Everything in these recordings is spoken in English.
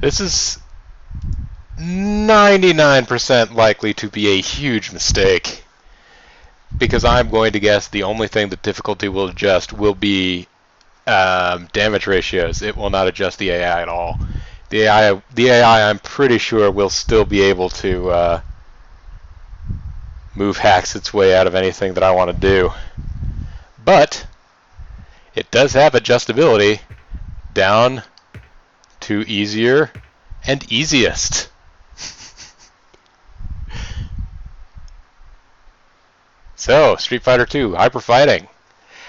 This is 99% likely to be a huge mistake, because I'm going to guess the only thing the difficulty will adjust will be damage ratios. It will not adjust the AI at all. The AI I'm pretty sure will still be able to move hacks its way out of anything that I want to do. But it does have adjustability down to easier and easiest. So, Street Fighter 2, Hyper Fighting.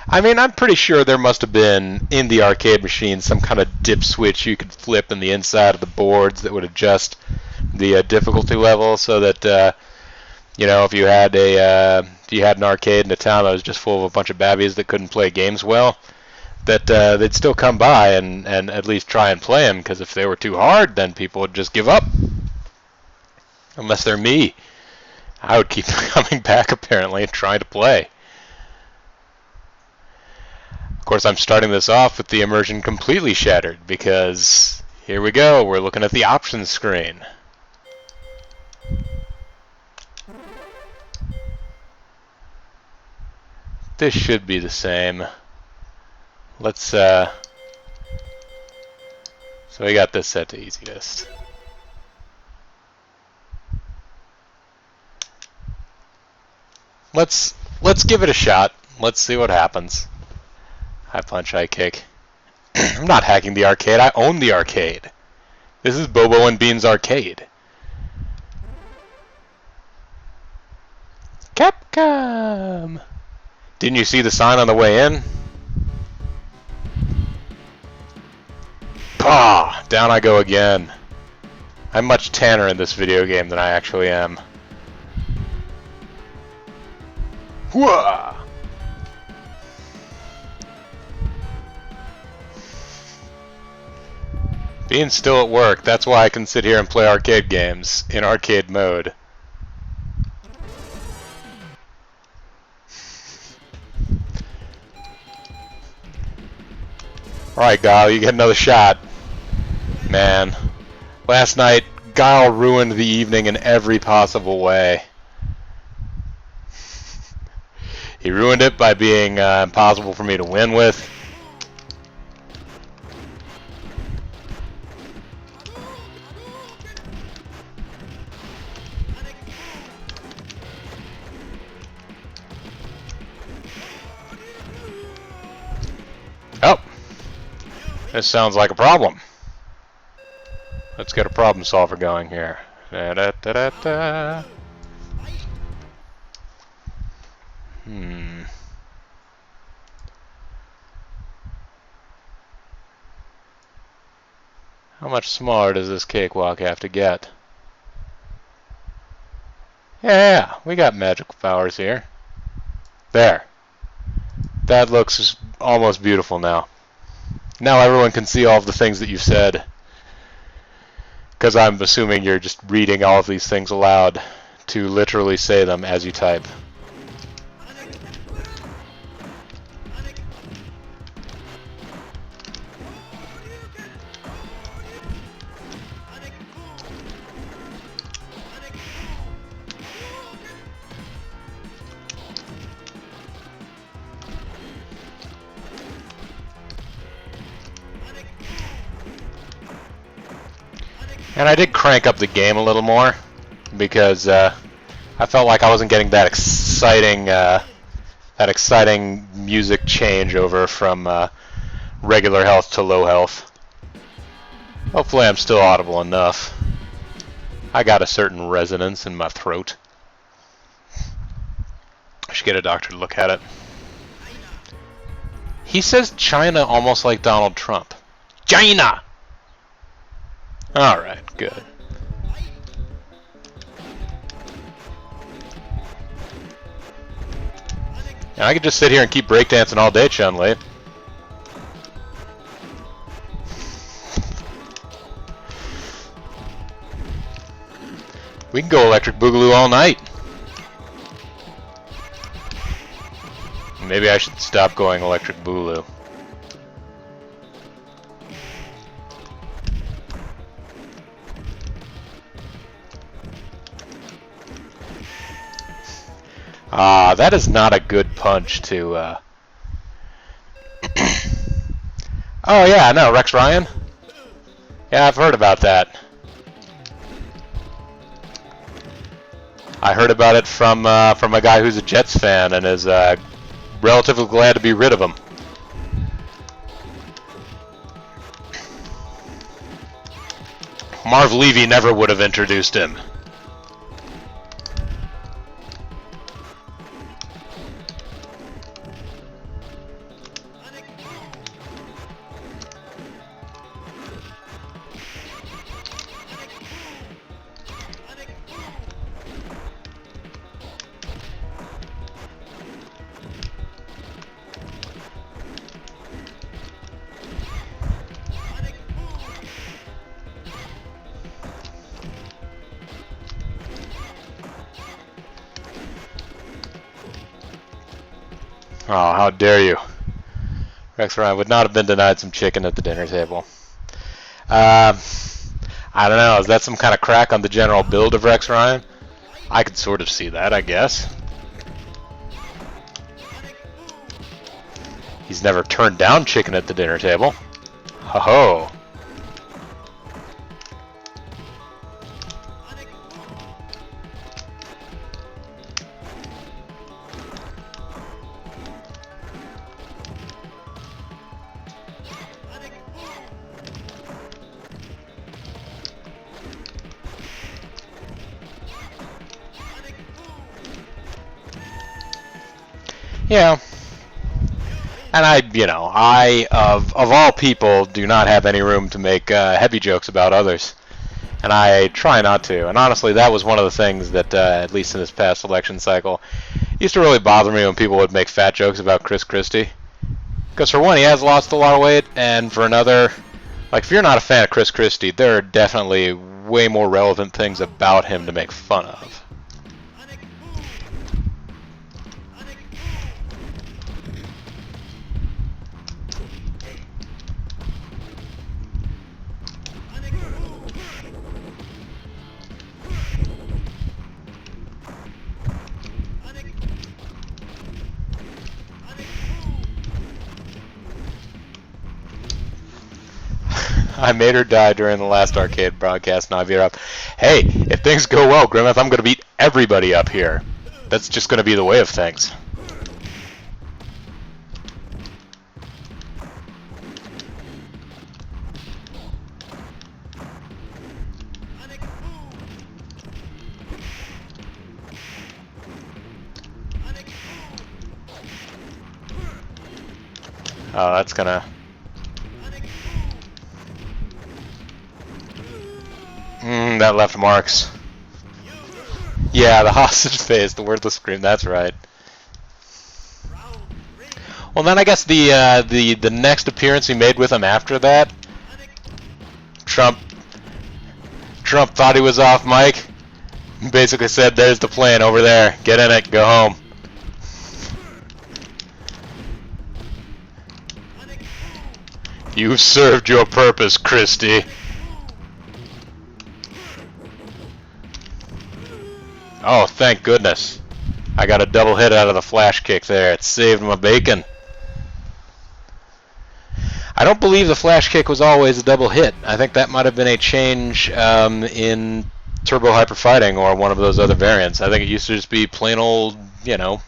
I mean, I'm pretty sure there must have been, in the arcade machine, some kind of dip switch you could flip in the inside of the boards that would adjust the difficulty level, so that, you know, if you had an arcade in a town that was just full of a bunch of babbies that couldn't play games well, that they'd still come by and at least try and play them, because if they were too hard, then people would just give up. Unless they're me. I would keep coming back, apparently, and trying to play. Of course, I'm starting this off with the immersion completely shattered, because here we go, we're looking at the options screen. This should be the same. Let's, so we got this set to easiest. Let's give it a shot. Let's see what happens. High punch, high kick. I'm not hacking the arcade. I own the arcade. This is Bobo and Bean's arcade. Capcom! Didn't you see the sign on the way in? Pah! Down I go again. I'm much tanner in this video game than I actually am. Whoa! Being still at work, that's why I can sit here and play arcade games in arcade mode. Alright, Guile, you get another shot. Man, last night, Guile ruined the evening in every possible way. He ruined it by being impossible for me to win with. Oh, this sounds like a problem. Let's get a problem solver going here. Da-da-da-da-da. How much smaller does this cakewalk have to get? Yeah, we got magical powers here. There. That looks almost beautiful now. Now everyone can see all of the things that you've said. Because I'm assuming you're just reading all of these things aloud to literally say them as you type. And I did crank up the game a little more because I felt like I wasn't getting that exciting music changeover from regular health to low health. Hopefully I'm still audible enough. I got a certain resonance in my throat. I should get a doctor to look at it. He says China almost like Donald Trump. China! Alright, good. And I could just sit here and keep breakdancing all day, Chun-Li. We can go electric boogaloo all night. Maybe I should stop going electric boogaloo. That is not a good punch to... Oh, yeah, no, Rex Ryan? Yeah, I've heard about that. I heard about it from a guy who's a Jets fan and is relatively glad to be rid of him. Marv Levy never would have introduced him. Oh, how dare you. Rex Ryan would not have been denied some chicken at the dinner table. I don't know, is that some kind of crack on the general build of Rex Ryan? I could sort of see that, I guess. He's never turned down chicken at the dinner table. Ho-ho. Yeah. And I of all people, do not have any room to make heavy jokes about others. And I try not to. And honestly, that was one of the things that, at least in this past election cycle, used to really bother me when people would make fat jokes about Chris Christie. Because for one, he has lost a lot of weight, and for another, like, if you're not a fan of Chris Christie, there are definitely way more relevant things about him to make fun of. I made her die during the last arcade broadcast, now you're up. Hey, if things go well, Grimmeth, I'm going to beat everybody up here. That's just going to be the way of things. Oh, that's going to... that left marks. Yeah, the hostage face, the wordless scream, that's right. Well, then I guess the next appearance he made with him after that, Trump thought he was off mic, basically said, there's the plane over there, get in it, go home. You've served your purpose, Christie. Oh, thank goodness. I got a double hit out of the flash kick there. It saved my bacon. I don't believe the flash kick was always a double hit. I think that might have been a change in Turbo Hyper Fighting or one of those other variants. I think it used to just be plain old, you know.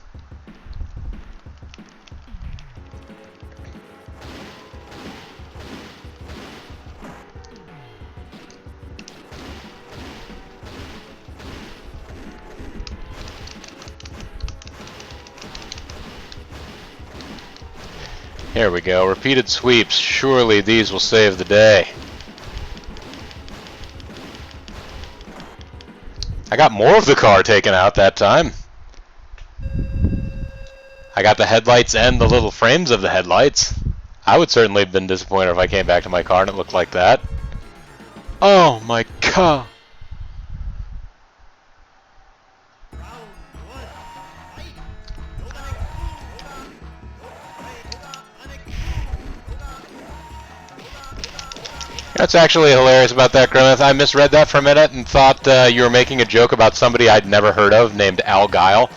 Here we go. Repeated sweeps. Surely these will save the day. I got more of the car taken out that time. I got the headlights and the little frames of the headlights. I would certainly have been disappointed if I came back to my car and it looked like that. Oh my god. That's actually hilarious about that, Grimmeth. I misread that for a minute and thought you were making a joke about somebody I'd never heard of named Al Guile.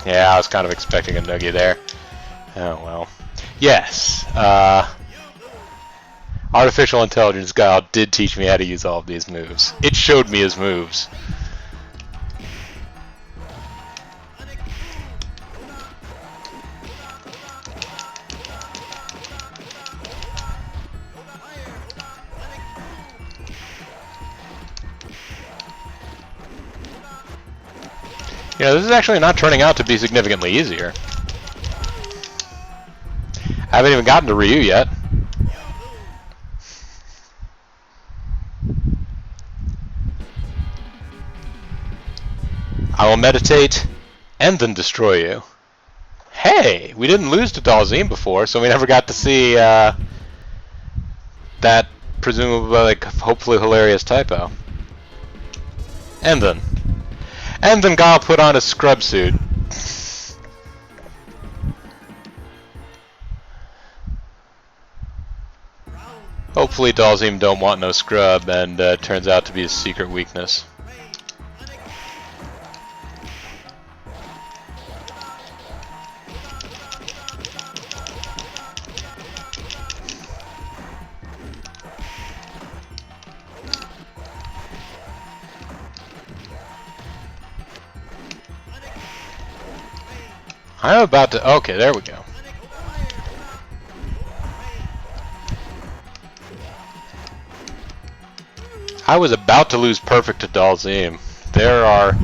Yeah, I was kind of expecting a noogie there. Oh well. Yes. Artificial Intelligence God did teach me how to use all of these moves. It showed me his moves. You know, this is actually not turning out to be significantly easier. I haven't even gotten to Ryu yet. I will meditate and then destroy you. Hey, we didn't lose to Dalzim before, so we never got to see that presumably, like, hopefully hilarious typo. And then Guile put on a scrub suit. Hopefully Dalzim don't want no scrub, and turns out to be his secret weakness. I'm about to... Okay, there we go. I was about to lose perfect to Dalzim. There are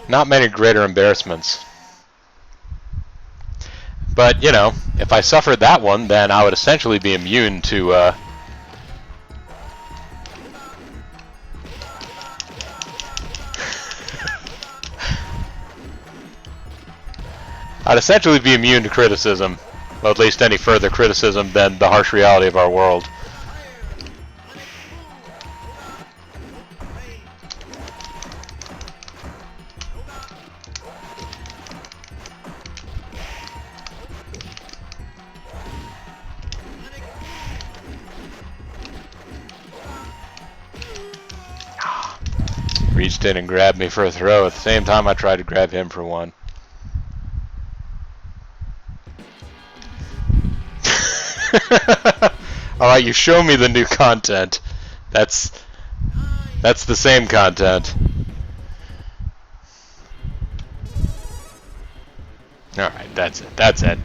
not many greater embarrassments. But, you know, if I suffered that one, then I would essentially be immune to... I'd essentially be immune to criticism. Well, at least any further criticism than the harsh reality of our world. Reached in and grabbed me for a throw at the same time I tried to grab him for one. Alright, you show me the new content. That's the same content. Alright, that's it.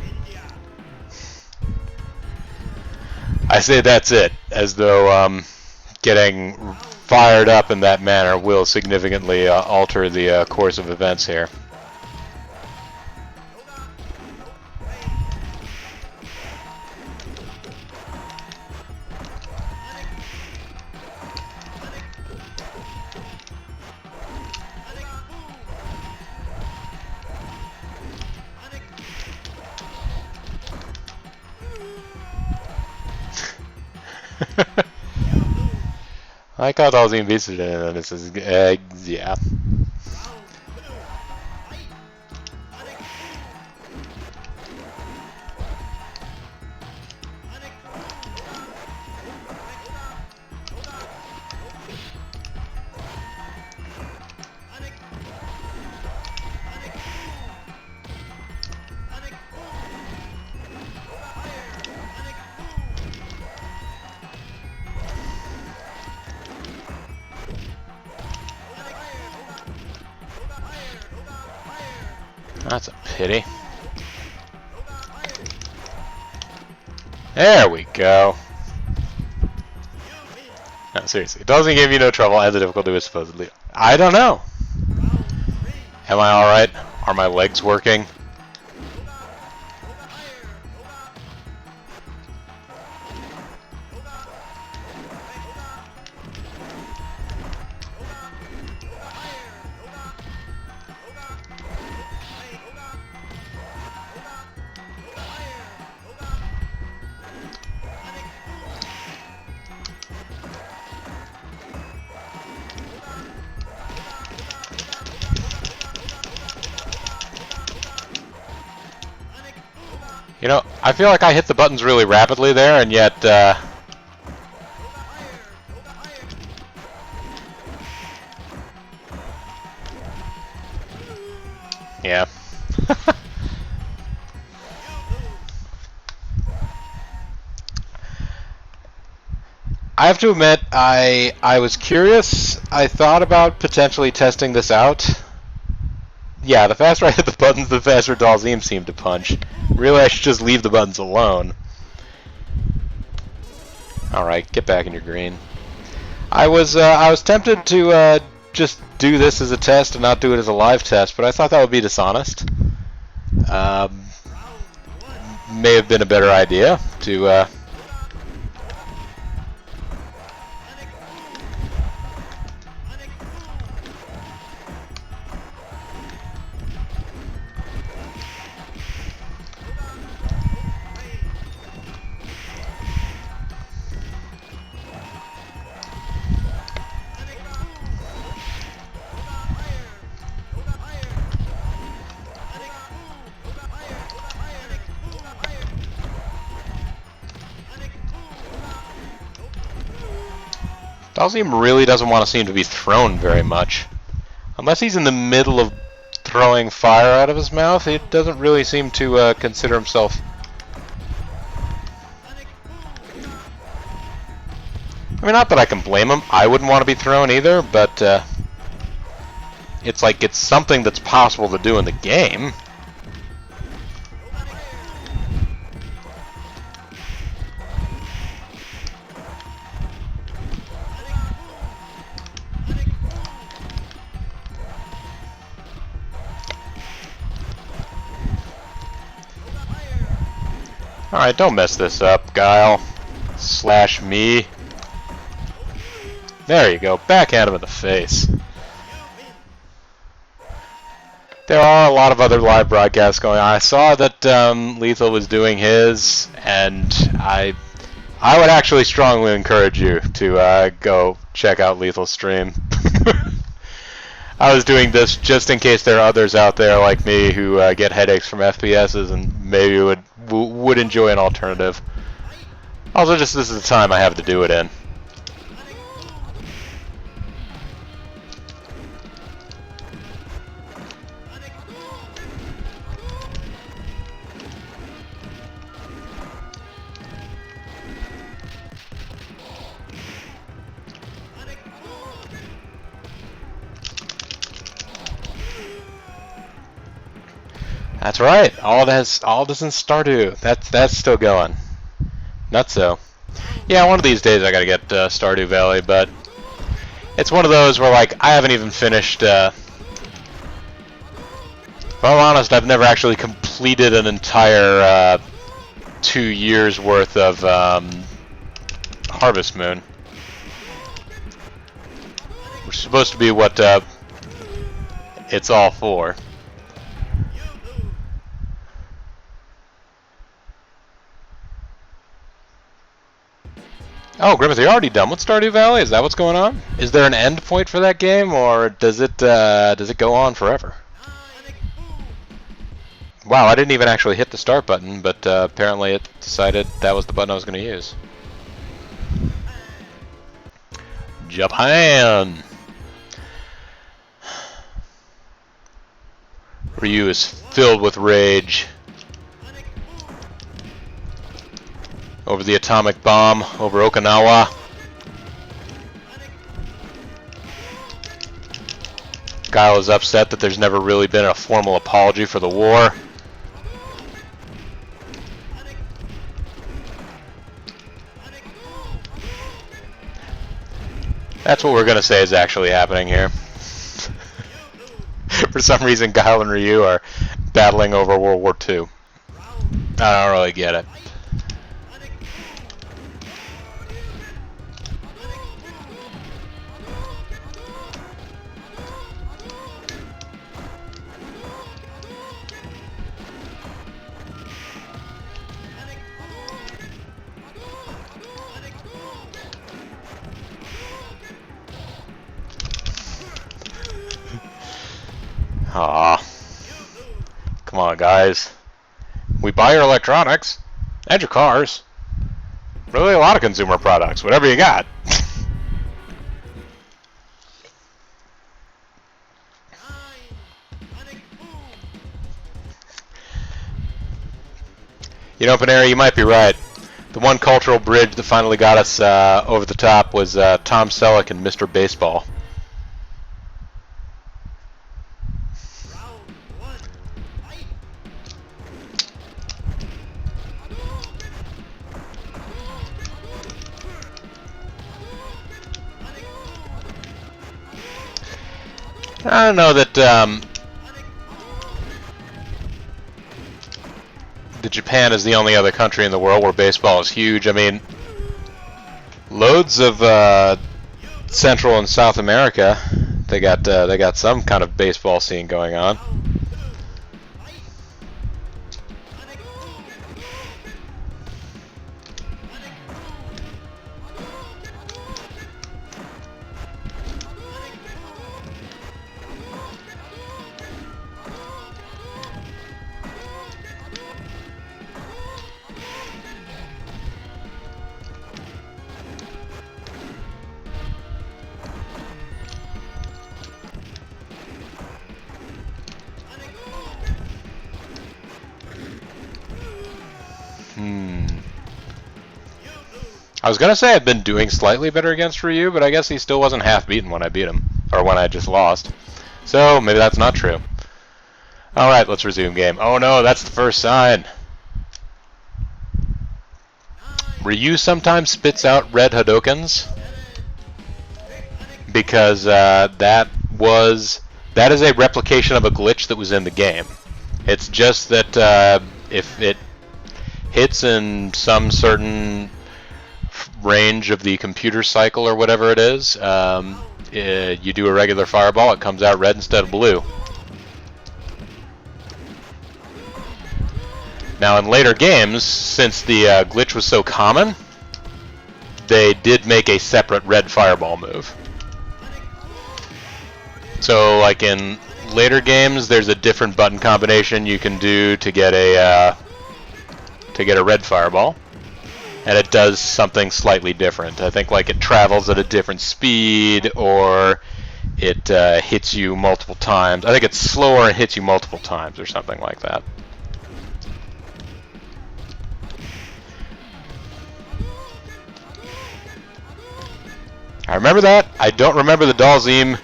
I say that's it, as though getting fired up in that manner will significantly alter the course of events here. I got all the invisible and this is yeah. That's a pity. There we go. No, seriously. It doesn't give you no trouble as the difficulty was supposedly. I don't know. Am I alright? Are my legs working? You know, I feel like I hit the buttons really rapidly there, and yet, yeah. I have to admit, I was curious. I thought about potentially testing this out. Yeah, the faster I hit the buttons, the faster Dalzim seemed to punch. Really, I should just leave the buttons alone. Alright, get back in your green. I was tempted to just do this as a test and not do it as a live test, but I thought that would be dishonest. May have been a better idea to Dalzim really doesn't want to seem to be thrown very much. Unless he's in the middle of throwing fire out of his mouth, he doesn't really seem to consider himself... I mean, not that I can blame him. I wouldn't want to be thrown either, but it's like it's something that's possible to do in the game. Alright, don't mess this up, Guile. Slash me. There you go, backhand him in the face. There are a lot of other live broadcasts going on. I saw that Lethal was doing his, and I would actually strongly encourage you to go check out Lethal's stream. I was doing this just in case there are others out there like me who get headaches from FPSs and maybe would enjoy an alternative. Also, just this is the time I have to do it in. That's right. All this in Stardew. That's still going. Nutso. Yeah, one of these days I gotta get Stardew Valley, but it's one of those where like I haven't even finished. If I'm honest, I've never actually completed an entire 2 years worth of Harvest Moon, which is supposed to be what it's all for. Oh, Grimace, you're already done with Stardew Valley? Is that what's going on? Is there an end point for that game, or does it go on forever? Wow, I didn't even actually hit the start button, but apparently it decided that was the button I was going to use. Japan! Ryu is filled with rage over the atomic bomb over Okinawa. Guile is upset that there's never really been a formal apology for the war. That's what we're going to say is actually happening here. For some reason, Guile and Ryu are battling over World War II. I don't really get it. Aw. Come on, guys. We buy your electronics and your cars. Really a lot of consumer products, whatever you got. You know, Panera, you might be right. The one cultural bridge that finally got us over the top was Tom Selleck and Mr. Baseball. I don't know that Japan is the only other country in the world where baseball is huge. I mean, loads of Central and South America, they got some kind of baseball scene going on. I was gonna say I've been doing slightly better against Ryu, but I guess he still wasn't half beaten when I beat him, or when I just lost. So maybe that's not true. Alright, let's resume game. Oh no, that's the first sign. Ryu sometimes spits out red Hadokens because that is a replication of a glitch that was in the game. It's just that if it hits in some certain range of the computer cycle or whatever it is, you do a regular fireball, it comes out red instead of blue. Now in later games, since the glitch was so common, they did make a separate red fireball move. So like in later games, there's a different button combination you can do to get a red fireball. And it does something slightly different. I think like it travels at a different speed, or it hits you multiple times. I think it's slower and hits you multiple times, or something like that. I remember that. I don't remember the Dalzim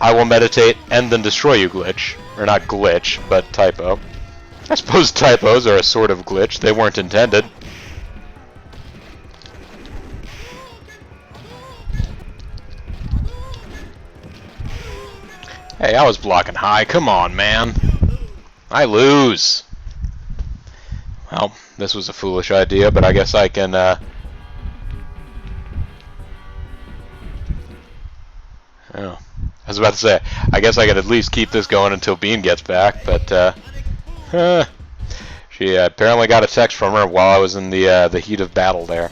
I will meditate and then destroy you glitch. Or not glitch, but typo. I suppose typos are a sort of glitch. They weren't intended. Hey, I was blocking high. Come on, man. I lose. Well, this was a foolish idea, but I guess I can... Oh, I was about to say, I guess I could at least keep this going until Bean gets back, but... she apparently got a text from her while I was in the heat of battle there.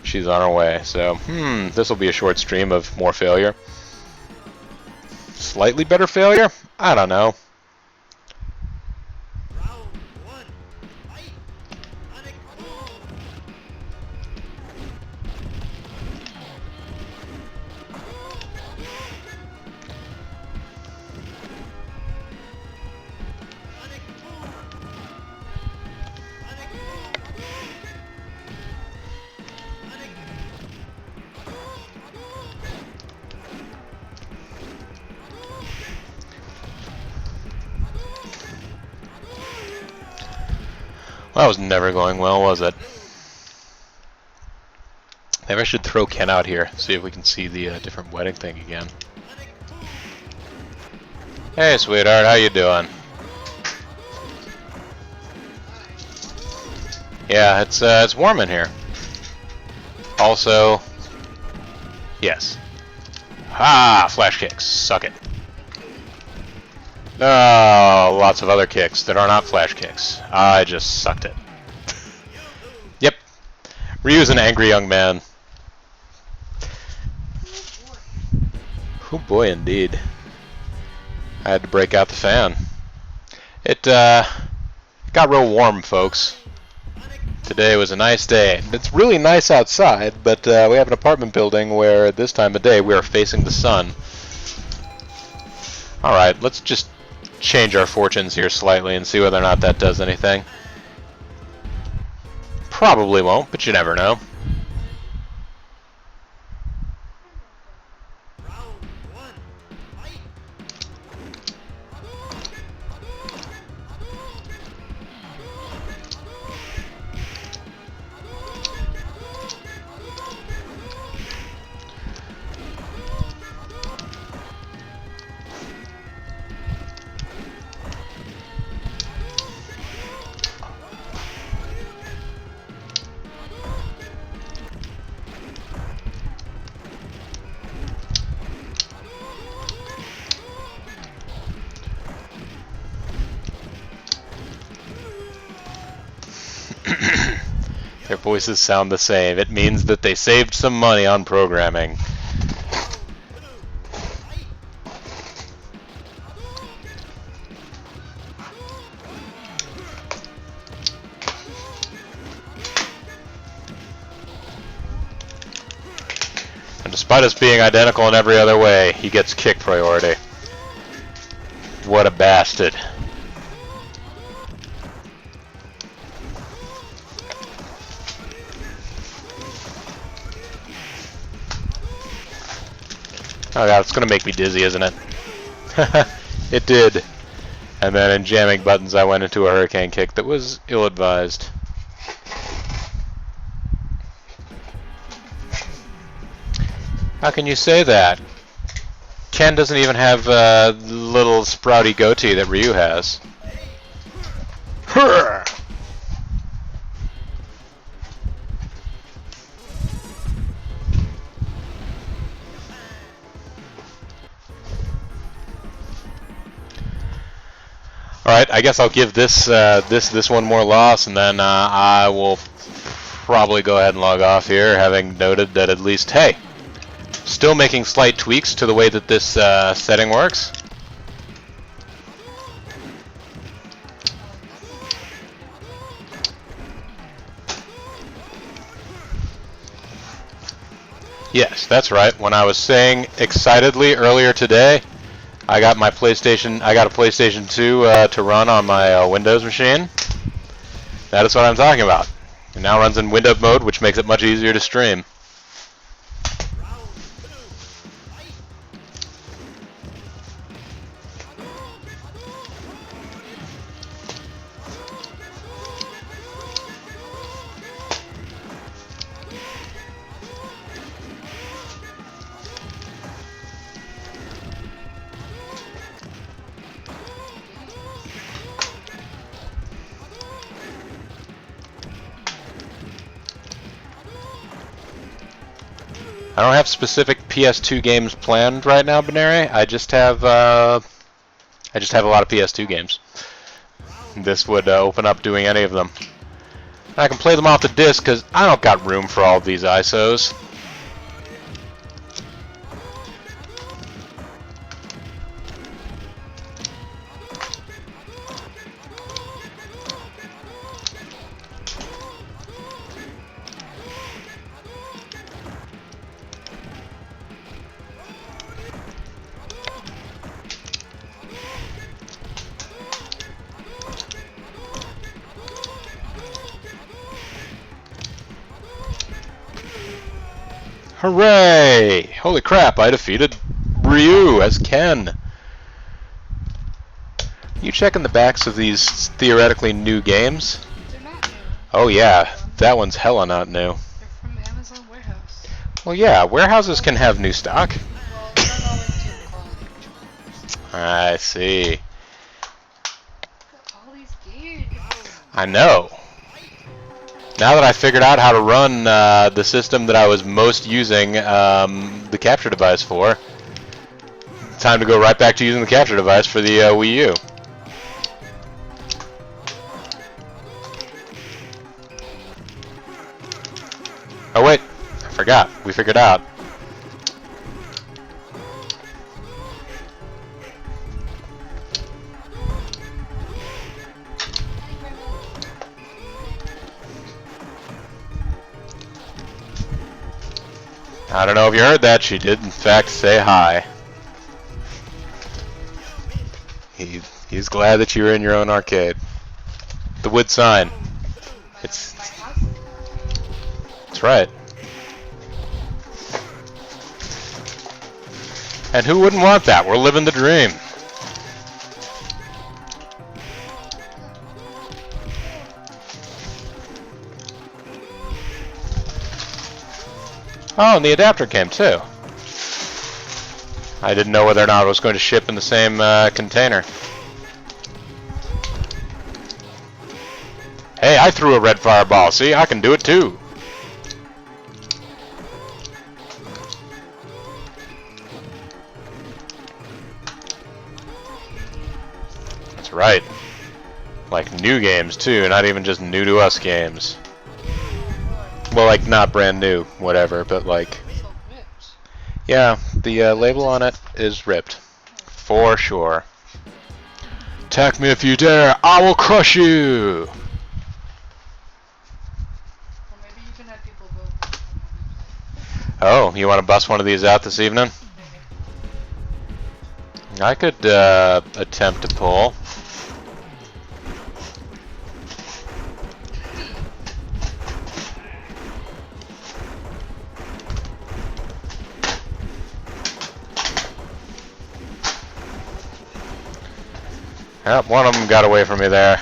She's on her way, so... this will be a short stream of more failure. Slightly better failure? I don't know. Well, that was never going well, was it? Maybe I should throw Ken out here, see if we can see the different wedding thing again. Hey, sweetheart, how you doing? Yeah, it's warm in here. Also, yes. Ah, flash kicks. Suck it. Oh, lots of other kicks that are not flash kicks. I just sucked it. Yep. Ryu's an angry young man. Oh boy, indeed. I had to break out the fan. It got real warm, folks. Today was a nice day. It's really nice outside, but we have an apartment building where at this time of day we are facing the sun. Alright, let's just change our fortunes here slightly and see whether or not that does anything. Probably won't, but you never know. Their voices sound the same. It means that they saved some money on programming. And despite us being identical in every other way, he gets kick priority. What a bastard. Oh god, it's gonna make me dizzy, isn't it? It did. And then in jamming buttons I went into a hurricane kick that was ill-advised. How can you say that? Ken doesn't even have the little sprouty goatee that Ryu has. Alright, I guess I'll give this this one more loss, and then I will probably go ahead and log off here, having noted that at least, hey, still making slight tweaks to the way that this setting works. Yes, that's right. When I was saying excitedly earlier today, I got my PlayStation. I got a PlayStation 2 to run on my Windows machine. That is what I'm talking about. It now runs in window mode, which makes it much easier to stream. I don't have specific PS2 games planned right now, Binary. I just have a lot of PS2 games. This would open up doing any of them. And I can play them off the disc because I don't got room for all of these ISOs. Hooray! Holy crap, I defeated Ryu as Ken. You checking the backs of these theoretically new games? They're not new. Oh yeah, that one's hella not new. They're from Amazon Warehouse. Well yeah, warehouses can have new stock. Well, not always to the quality controllers. I see. Look at all these gears. I know. Now that I figured out how to run the system that I was most using the capture device for, time to go right back to using the capture device for the Wii U. Oh wait, I forgot. We figured out. I don't know if you heard that. She did, in fact, say hi. He's glad that you're in your own arcade. The wood sign. It's right. And who wouldn't want that? We're living the dream. Oh, and the adapter came too. I didn't know whether or not it was going to ship in the same container. Hey, I threw a red fireball. See, I can do it too. That's right. Like new games too, not even just new to us games. Well, like not brand new, whatever, but like, So ripped. yeah, the label on it is ripped. For sure. Attack me if you dare, I will crush you! Or maybe you can have people vote on the Oh, you want to bust one of these out this evening? I could attempt to pull. Yep, one of them got away from me there.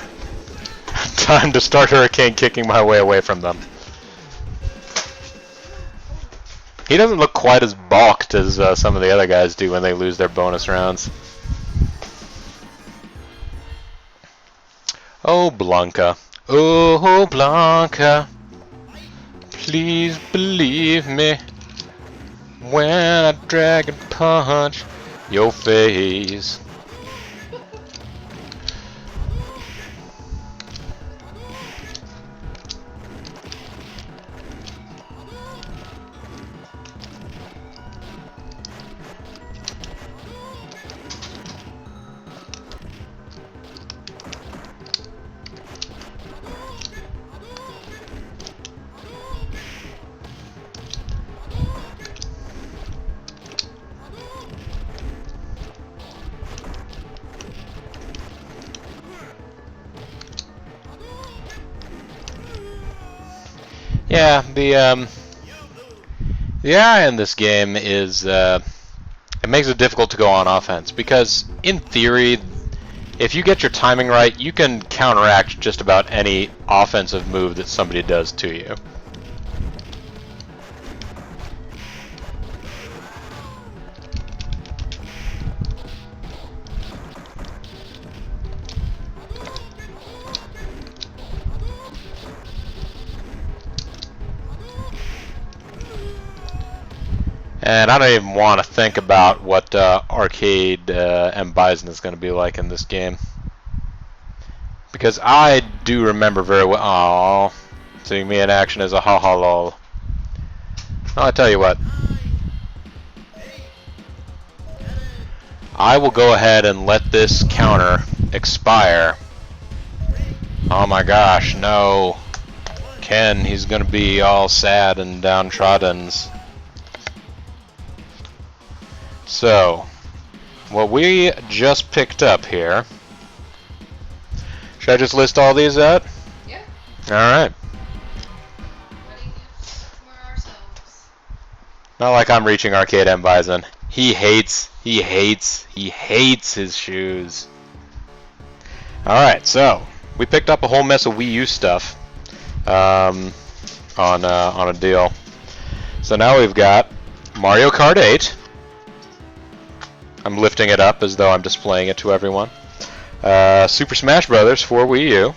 Time to start hurricane kicking my way away from them. He doesn't look quite as balked as some of the other guys do when they lose their bonus rounds. Oh, Blanca. Oh, Blanca. Please believe me when I drag and punch your face. Yeah, the AI in this game is it makes it difficult to go on offense because in theory, if you get your timing right, you can counteract just about any offensive move that somebody does to you. And I don't even want to think about what arcade M. Bison is going to be like in this game. Because I do remember very well. Aww. Seeing me in action as a ha ha lol. I'll tell you what. I will go ahead and let this counter expire. Oh my gosh, no. Ken, he's going to be all sad and downtrodden. So, what we just picked up here. Should I just list all these out? Yeah. Alright. Running for ourselves. Not like I'm reaching Arcade M. Bison. He hates his shoes. Alright, so, we picked up a whole mess of Wii U stuff on a deal. So now we've got Mario Kart 8. I'm lifting it up as though I'm displaying it to everyone. Super Smash Brothers for Wii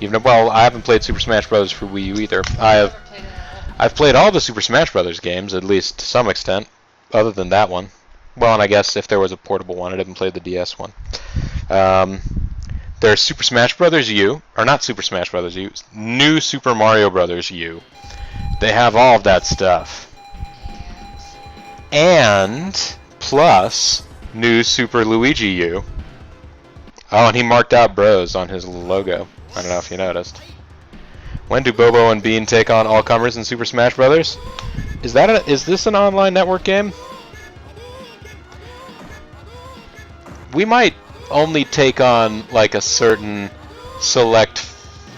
U. Well, I haven't played Super Smash Brothers for Wii U either. I've played all the Super Smash Brothers games, at least to some extent, other than that one. Well, and I guess if there was a portable one, I didn't play the DS one. There's Super Smash Brothers U, or not Super Smash Brothers U, New Super Mario Brothers U. They have all of that stuff. And plus New Super Luigi U. Oh, and he marked out Bros on his logo. I don't know if you noticed. When do Bobo and Bean take on all comers in Super Smash Brothers? Is this an online network game? We might only take on like a certain select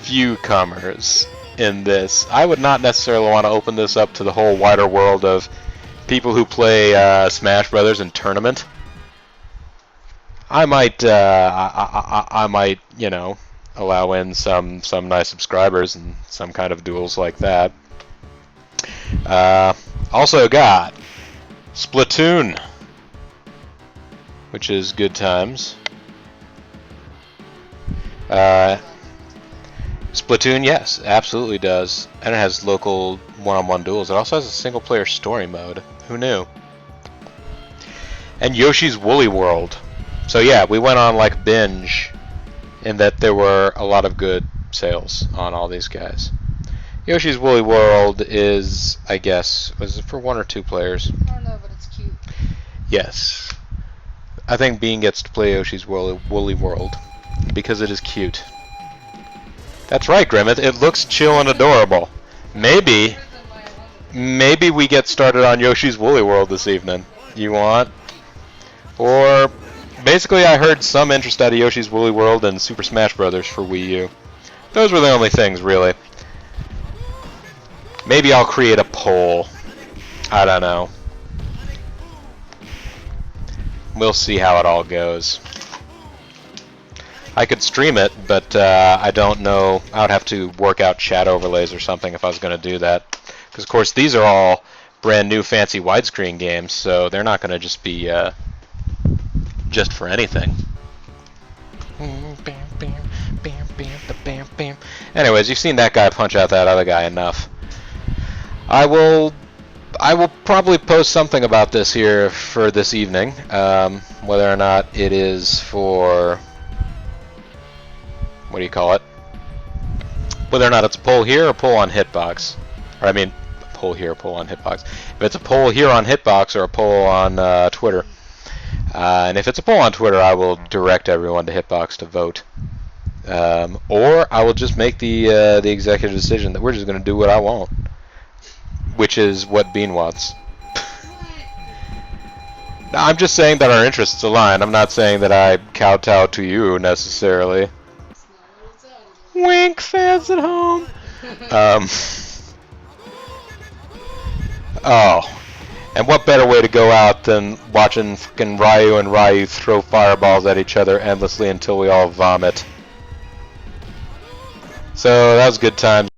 few comers in this. I would not necessarily want to open this up to the whole wider world of people who play Smash Brothers in tournament. I might, I might, you know, allow in some nice subscribers and some kind of duels like that. Also got Splatoon, which is good times. Splatoon, yes, absolutely does, and it has local one-on-one duels. It also has a single-player story mode. Who knew? And Yoshi's Woolly World. So yeah, we went on like binge in that there were a lot of good sales on all these guys. Yoshi's Woolly World is, I guess, was it for 1 or 2 players? I don't know, but it's cute. Yes. I think Bean gets to play Yoshi's Woolly World because it is cute. That's right, Grimmett. It looks chill and adorable. Maybe we get started on Yoshi's Woolly World this evening. You want? Or basically, I heard some interest out of Yoshi's Woolly World and Super Smash Brothers for Wii U. Those were the only things, really. Maybe I'll create a poll. I don't know. We'll see how it all goes. I could stream it, but I don't know. I would have to work out chat overlays or something if I was going to do that. Because, of course, these are all brand new fancy widescreen games, so they're not going to just be just for anything. Anyways, you've seen that guy punch out that other guy enough. I will probably post something about this here for this evening, whether or not it is for, what do you call it? Whether or not it's a poll here or a poll on Hitbox. Or I mean, a poll here, poll on Hitbox. If it's a poll here on Hitbox or a poll on Twitter. And if it's a poll on Twitter, I will direct everyone to Hitbox to vote. Or I will just make the executive decision that we're just going to do what I want. Which is what Bean wants. I'm just saying that our interests align. I'm not saying that I kowtow to you necessarily. Wink, fans at home. Oh, and what better way to go out than watching fucking Ryu and Ryu throw fireballs at each other endlessly until we all vomit. So that was good times.